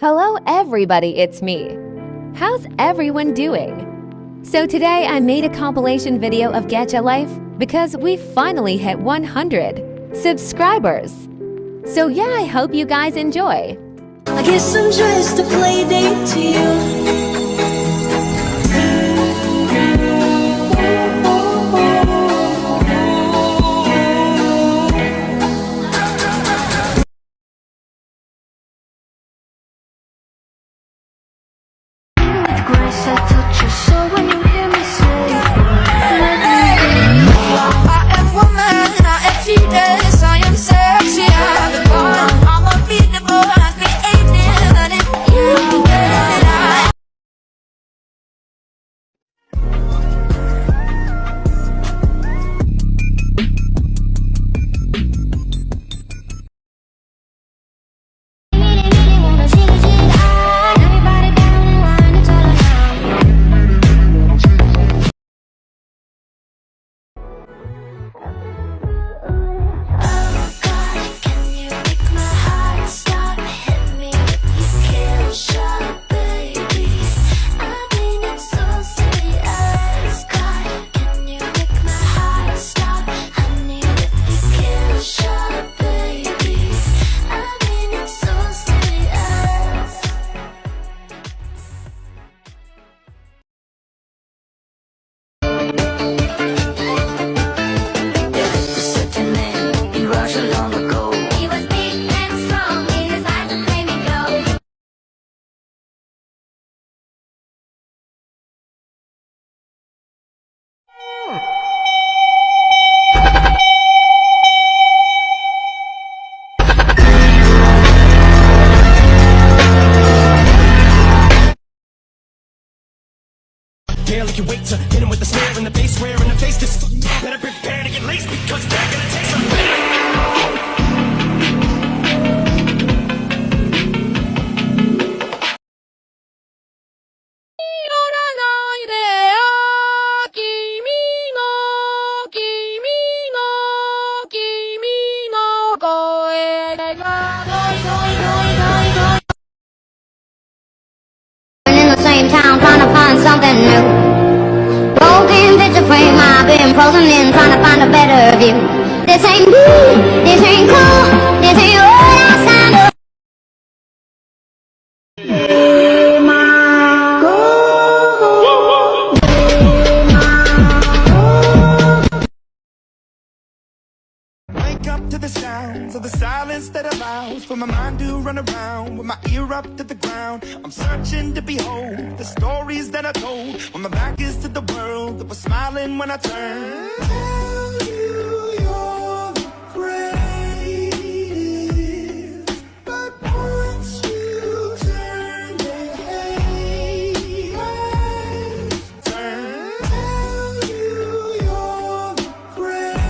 Hello everybody, it's me. How's everyone doing? So today I made a compilation video of Gacha life because we finally hit 100 subscribers. So yeah, I hope you guys enjoy. I guess I'm just a play date to you. Grace, I touch your soul when you hear me say, let me be. I am woman, I am fetus, I am sexy, I am born. I'm unbeatable, I'm creative, and if you get it, barely can wait to hit him with the snare and the bass, swear in the face. This better prepare to get laced because they're gonna take some better. In the same town, trying to find something new. Broken picture frame, I've been frozen in, trying to find a better view. This ain't me, this ain't cool, this ain't what I signed up. Wake up to the sounds of the silence that allows for my mind to run around with my ear up to the ground. I'm searching to behold the stories that I told when my back is to the world that was smiling when I turned. Tell you you're the greatest, but once you turn, they hate us. Turn. Tell you you're the greatest,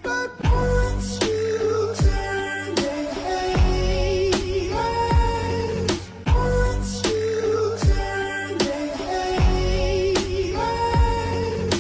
but once you turn, they hate us. Once you turn, they hate us.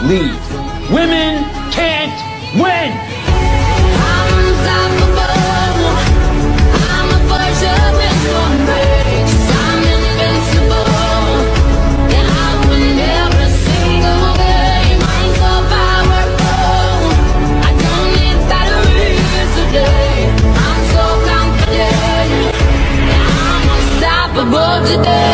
leave. Women can't win! I'm unstoppable. I'm a virgin with one break. I'm invincible. And I win every single game. I'm so powerful. I don't need batteries today. I'm so confident. And I'm unstoppable today.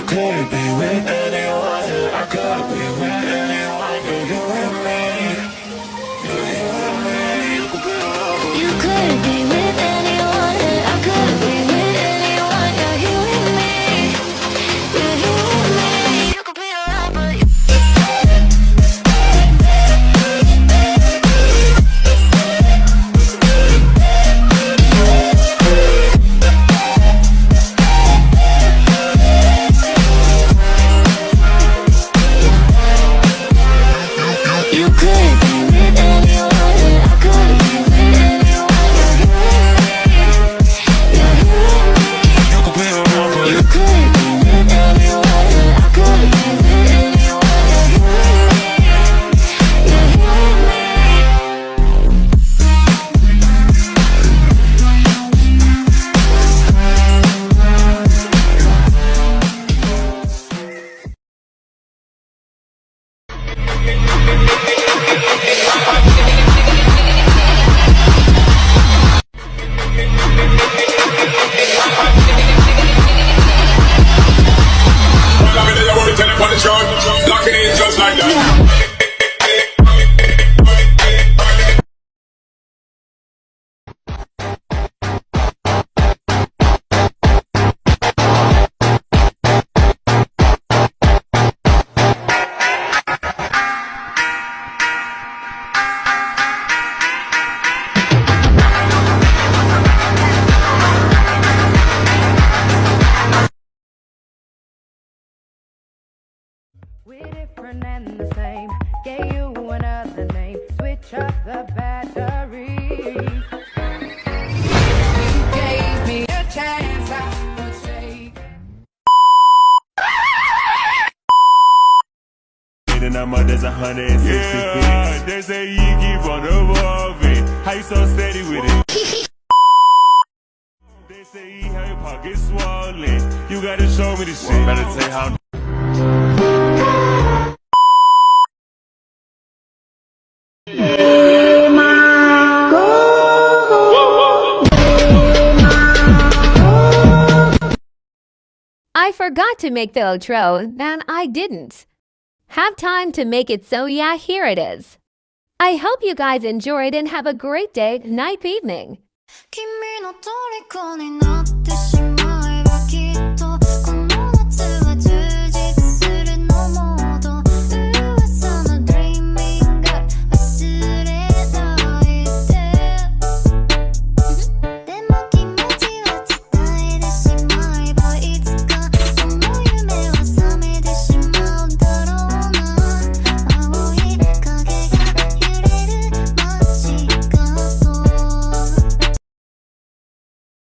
Could be with anyone, I could be with anyone. You and me, You could be with anyone, I could be with anyone. You're here with me, you're here with me. You could be around, but you could be with anyone, I could be with anyone. You're here with me, you could be around, but you could be with anyone, I could be with anyone. You're here with me, lock it in just like that. We're different and the same. Gave you another name. Switch up the batteries. You gave me a chance I would say. The number there's 160 yeah, they say you keep on evolving. How you so steady with it? They say you have your pockets swollen. You gotta show me the shit. Better say how. I forgot to make the outro, then I didn't have time to make it, so yeah, here it is. I hope you guys enjoyed and have a great day, night, evening. 君の虜になってしまう